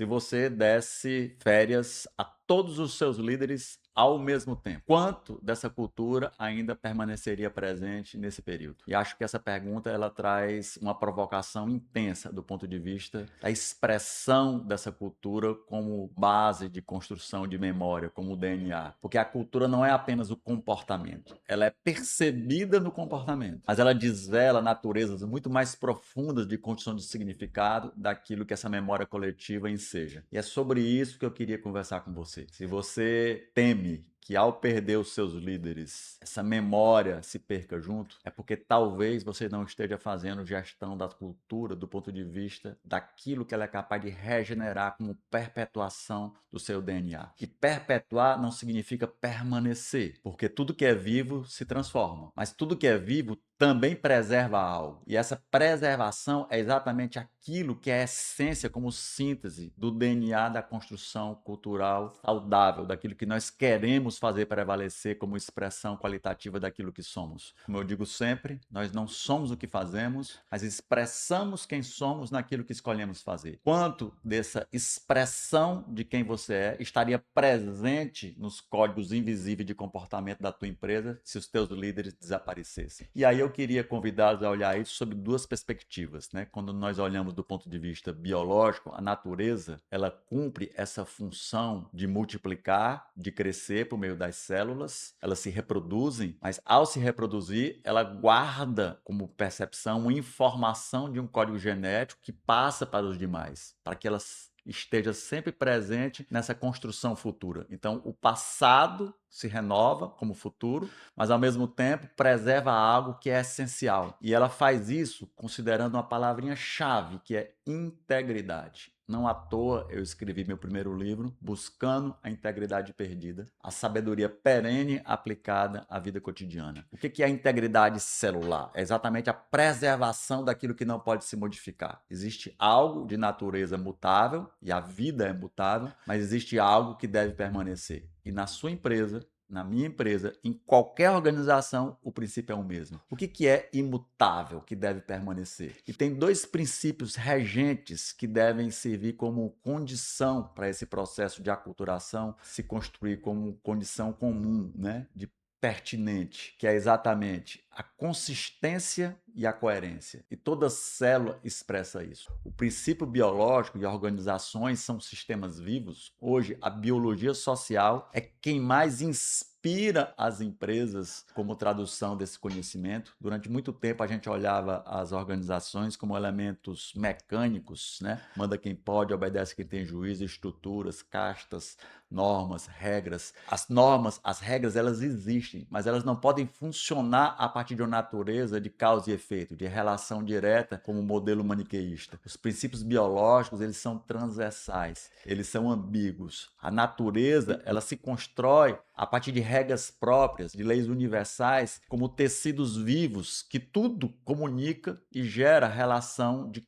se você desse férias a todos os seus líderes ao mesmo tempo? Quanto dessa cultura ainda permaneceria presente nesse período? E acho que essa pergunta ela traz uma provocação intensa do ponto de vista da expressão dessa cultura como base de construção de memória, como o DNA. Porque a cultura não é apenas o comportamento, ela é percebida no comportamento, mas ela desvela naturezas muito mais profundas de construção de significado daquilo que essa memória coletiva enseja. E é sobre isso que eu queria conversar com você. Se você teme que ao perder os seus líderes, essa memória se perca junto, é porque talvez você não esteja fazendo gestão da cultura do ponto de vista daquilo que ela é capaz de regenerar como perpetuação do seu DNA. E perpetuar não significa permanecer, porque tudo que é vivo se transforma, mas tudo que é vivo também preserva algo. E essa preservação é exatamente aquilo que é a essência como síntese do DNA da construção cultural saudável, daquilo que nós queremos fazer prevalecer como expressão qualitativa daquilo que somos. Como eu digo sempre, nós não somos o que fazemos, mas expressamos quem somos naquilo que escolhemos fazer. Quanto dessa expressão de quem você é estaria presente nos códigos invisíveis de comportamento da tua empresa se os teus líderes desaparecessem? E aí eu queria convidá-los a olhar isso sob duas perspectivas, né? Quando nós olhamos do ponto de vista biológico, a natureza, ela cumpre essa função de multiplicar, de crescer por meio das células, elas se reproduzem, mas ao se reproduzir, ela guarda como percepção uma informação de um código genético que passa para os demais, para que elas esteja sempre presente nessa construção futura. Então, o passado se renova como futuro, mas ao mesmo tempo preserva algo que é essencial. E ela faz isso considerando uma palavrinha-chave, que é integridade. Não à toa eu escrevi meu primeiro livro, Buscando a Integridade Perdida, a sabedoria perene aplicada à vida cotidiana. O que é a integridade celular? É exatamente a preservação daquilo que não pode se modificar. Existe algo de natureza mutável, e a vida é mutável, mas existe algo que deve permanecer. E na sua empresa, na minha empresa, em qualquer organização, o princípio é o mesmo. O que é imutável, que deve permanecer? E tem dois princípios regentes que devem servir como condição para esse processo de aculturação se construir como condição comum, né, de pertinente, que é exatamente a consistência e a coerência. E toda célula expressa isso. O princípio biológico e organizações são sistemas vivos. Hoje, a biologia social é quem mais inspira as empresas como tradução desse conhecimento. Durante muito tempo, a gente olhava as organizações como elementos mecânicos, né? Manda quem pode, obedece quem tem juízo, estruturas, castas, normas, regras. As normas, as regras, elas existem, mas elas não podem funcionar a partir de uma natureza de causa e efeito, de relação direta, como modelo maniqueísta. Os princípios biológicos, eles são transversais, eles são ambíguos. A natureza, ela se constrói a partir de regras próprias, de leis universais, como tecidos vivos, que tudo comunica e gera relação de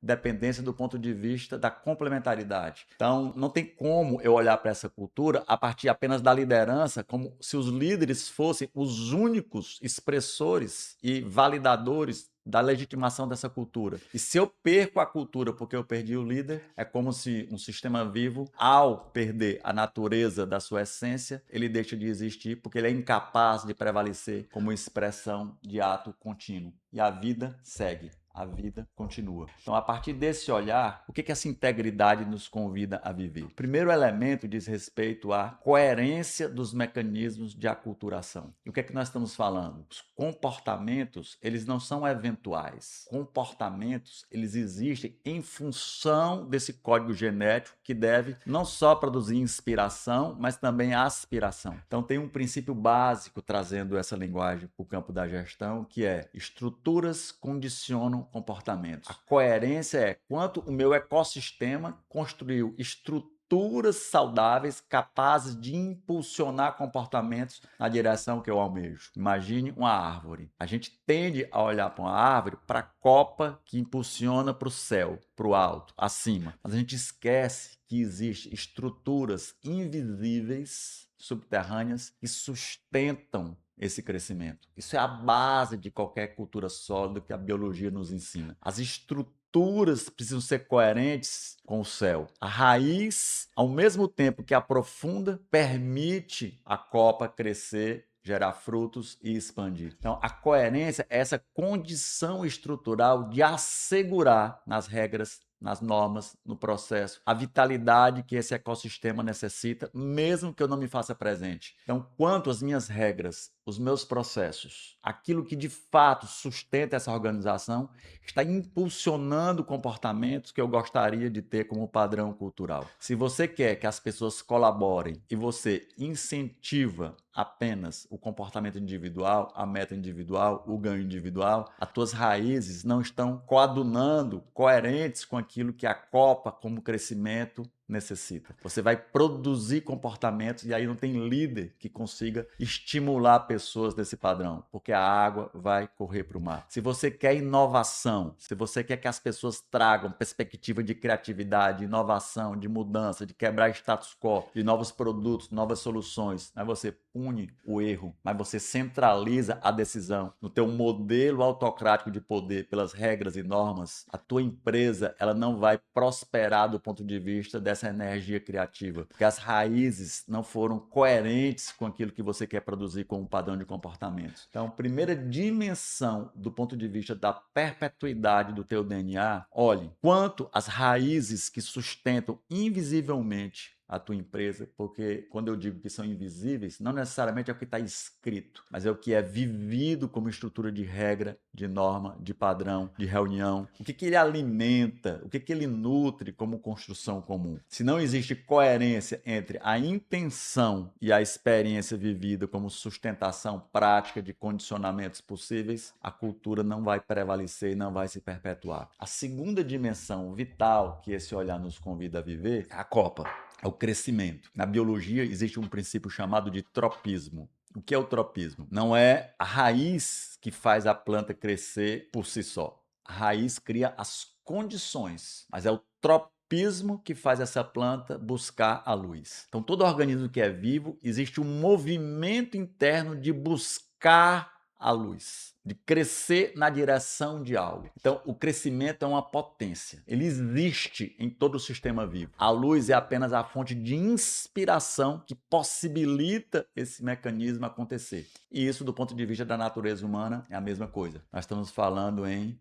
dependência do ponto de vista da complementaridade. Então, não tem como eu olhar para essa cultura a partir apenas da liderança, como se os líderes fossem os únicos expressores e validadores da legitimação dessa cultura. E se eu perco a cultura porque eu perdi o líder, é como se um sistema vivo, ao perder a natureza da sua essência, ele deixa de existir porque ele é incapaz de prevalecer como expressão de ato contínuo. E a vida segue. A vida continua. Então, a partir desse olhar, o que essa integridade nos convida a viver? O primeiro elemento diz respeito à coerência dos mecanismos de aculturação. E o que nós estamos falando? Os comportamentos, eles não são eventuais. Comportamentos, eles existem em função desse código genético que deve não só produzir inspiração, mas também aspiração. Então, tem um princípio básico trazendo essa linguagem para o campo da gestão, que é estruturas condicionam comportamentos. A coerência é quanto o meu ecossistema construiu estruturas saudáveis capazes de impulsionar comportamentos na direção que eu almejo. Imagine uma árvore. A gente tende a olhar para uma árvore, para a copa que impulsiona para o céu, para o alto, acima. Mas a gente esquece que existem estruturas invisíveis, subterrâneas, que sustentam esse crescimento. Isso é a base de qualquer cultura sólida que a biologia nos ensina. As estruturas estruturas precisam ser coerentes com o céu. A raiz, ao mesmo tempo que aprofunda, permite a copa crescer, gerar frutos e expandir. Então, a coerência é essa condição estrutural de assegurar nas regras, nas normas, no processo, a vitalidade que esse ecossistema necessita, mesmo que eu não me faça presente. Então, quanto às minhas regras, os meus processos, aquilo que de fato sustenta essa organização, está impulsionando comportamentos que eu gostaria de ter como padrão cultural. Se você quer que as pessoas colaborem e você incentiva apenas o comportamento individual, a meta individual, o ganho individual, as tuas raízes não estão coadunando, coerentes com aquilo que a Copa, como crescimento, necessita. Você vai produzir comportamentos e aí não tem líder que consiga estimular pessoas desse padrão, porque a água vai correr para o mar. Se você quer inovação, se você quer que as pessoas tragam perspectiva de criatividade, inovação, de mudança, de quebrar status quo, de novos produtos, novas soluções, aí você pune o erro, mas você centraliza a decisão no teu modelo autocrático de poder pelas regras e normas, a tua empresa ela não vai prosperar do ponto de vista dessa energia criativa, porque as raízes não foram coerentes com aquilo que você quer produzir como padrão de comportamento. Então, primeira dimensão do ponto de vista da perpetuidade do teu DNA, olhe quanto as raízes que sustentam invisivelmente a tua empresa, porque quando eu digo que são invisíveis, não necessariamente é o que está escrito, mas é o que é vivido como estrutura de regra, de norma, de padrão, de reunião. O que ele alimenta, o que ele nutre como construção comum. Se não existe coerência entre a intenção e a experiência vivida como sustentação prática de condicionamentos possíveis, a cultura não vai prevalecer e não vai se perpetuar. A segunda dimensão vital que esse olhar nos convida a viver é a Copa. É o crescimento. Na biologia existe um princípio chamado de tropismo. O que é o tropismo? Não é a raiz que faz a planta crescer por si só. A raiz cria as condições, mas é o tropismo que faz essa planta buscar a luz. Então, todo organismo que é vivo, existe um movimento interno de buscar a luz, de crescer na direção de algo. Então, o crescimento é uma potência. Ele existe em todo o sistema vivo. A luz é apenas a fonte de inspiração que possibilita esse mecanismo acontecer. E isso, do ponto de vista da natureza humana, é a mesma coisa. Nós estamos falando em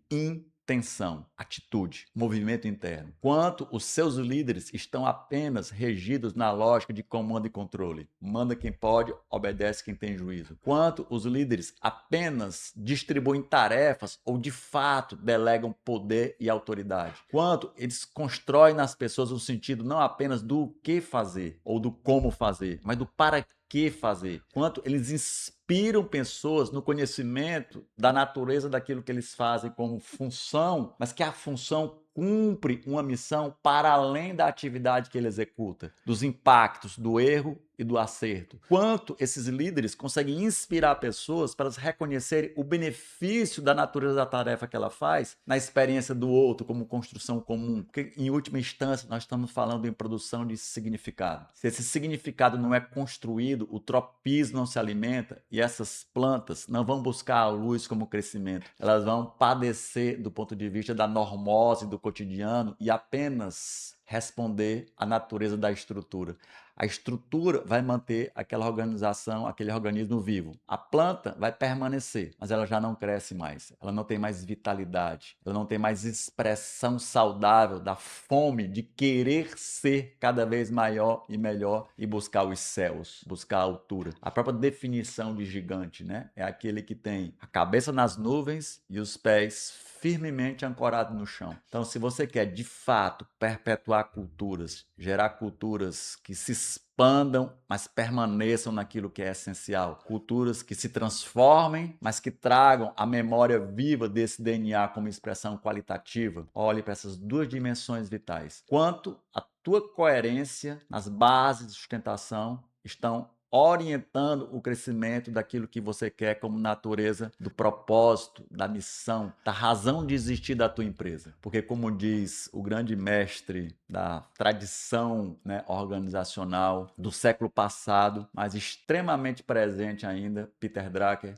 intenção, atitude, movimento interno. Quanto os seus líderes estão apenas regidos na lógica de comando e controle. Manda quem pode, obedece quem tem juízo. Quanto os líderes apenas distribuem tarefas ou de fato delegam poder e autoridade. Quanto eles constroem nas pessoas um sentido não apenas do que fazer ou do como fazer, mas do para que fazer. Quanto eles inspiram pessoas no conhecimento da natureza daquilo que eles fazem como função, mas que a função cumpre uma missão para além da atividade que ele executa, dos impactos do erro e do acerto. Quanto esses líderes conseguem inspirar pessoas para elas reconhecerem o benefício da natureza da tarefa que ela faz na experiência do outro como construção comum. Porque, em última instância, nós estamos falando em produção de significado. Se esse significado não é construído, o tropismo não se alimenta e essas plantas não vão buscar a luz como crescimento. Elas vão padecer do ponto de vista da normose do cotidiano e apenas responder à natureza da estrutura. A estrutura vai manter aquela organização, aquele organismo vivo. A planta vai permanecer, mas ela já não cresce mais. Ela não tem mais vitalidade. Ela não tem mais expressão saudável da fome de querer ser cada vez maior e melhor e buscar os céus, buscar a altura. A própria definição de gigante, né? É aquele que tem a cabeça nas nuvens e os pés firmemente ancorados no chão. Então, se você quer de fato perpetuar culturas, gerar culturas que se expandam, mas permaneçam naquilo que é essencial, culturas que se transformem, mas que tragam a memória viva desse DNA como expressão qualitativa, olhe para essas duas dimensões vitais. Quanto a tua coerência nas bases de sustentação estão orientando o crescimento daquilo que você quer como natureza do propósito, da missão, da razão de existir da tua empresa. Porque como diz o grande mestre da tradição, né, organizacional do século passado, mas extremamente presente ainda, Peter Drucker,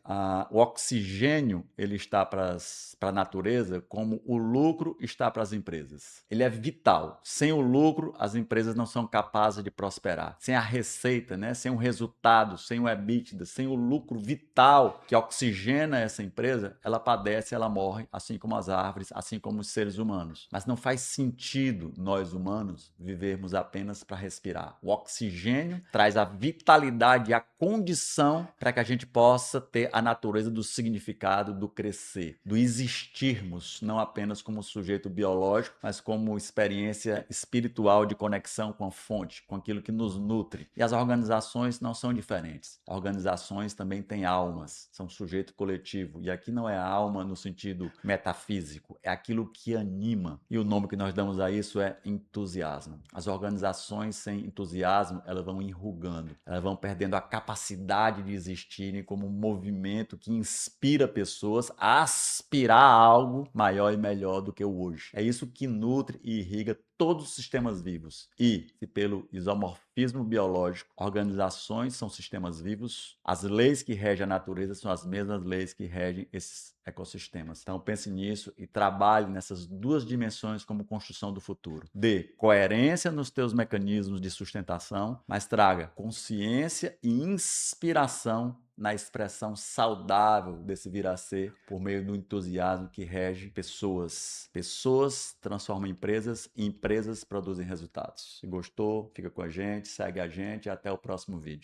o oxigênio ele está para a natureza como o lucro está para as empresas. Ele é vital. Sem o lucro, as empresas não são capazes de prosperar. Sem a receita, né? Sem o resultado, sem o EBITDA, sem o lucro vital que oxigena essa empresa, ela padece, ela morre, assim como as árvores, assim como os seres humanos. Mas não faz sentido nós humanos vivermos apenas para respirar. O oxigênio traz a vitalidade e a condição para que a gente possa ter a natureza do significado do crescer, do existirmos, não apenas como sujeito biológico, mas como experiência espiritual de conexão com a fonte, com aquilo que nos nutre. E as organizações não são diferentes. Organizações também têm almas, são sujeito coletivo. E aqui não é alma no sentido metafísico, é aquilo que anima. E o nome que nós damos a isso é entusiasmo. As organizações sem entusiasmo, elas vão enrugando, elas vão perdendo a capacidade de existirem como um movimento que inspira pessoas a aspirar a algo maior e melhor do que o hoje. É isso que nutre e irriga todos os sistemas vivos. E, se pelo isomorfismo biológico, organizações são sistemas vivos, as leis que regem a natureza são as mesmas leis que regem esses ecossistemas. Então pense nisso e trabalhe nessas duas dimensões como construção do futuro. Dê coerência nos teus mecanismos de sustentação, mas traga consciência e inspiração na expressão saudável desse vir a ser por meio do entusiasmo que rege pessoas. Pessoas transformam empresas e empresas produzem resultados. Se gostou, fica com a gente, segue a gente e até o próximo vídeo.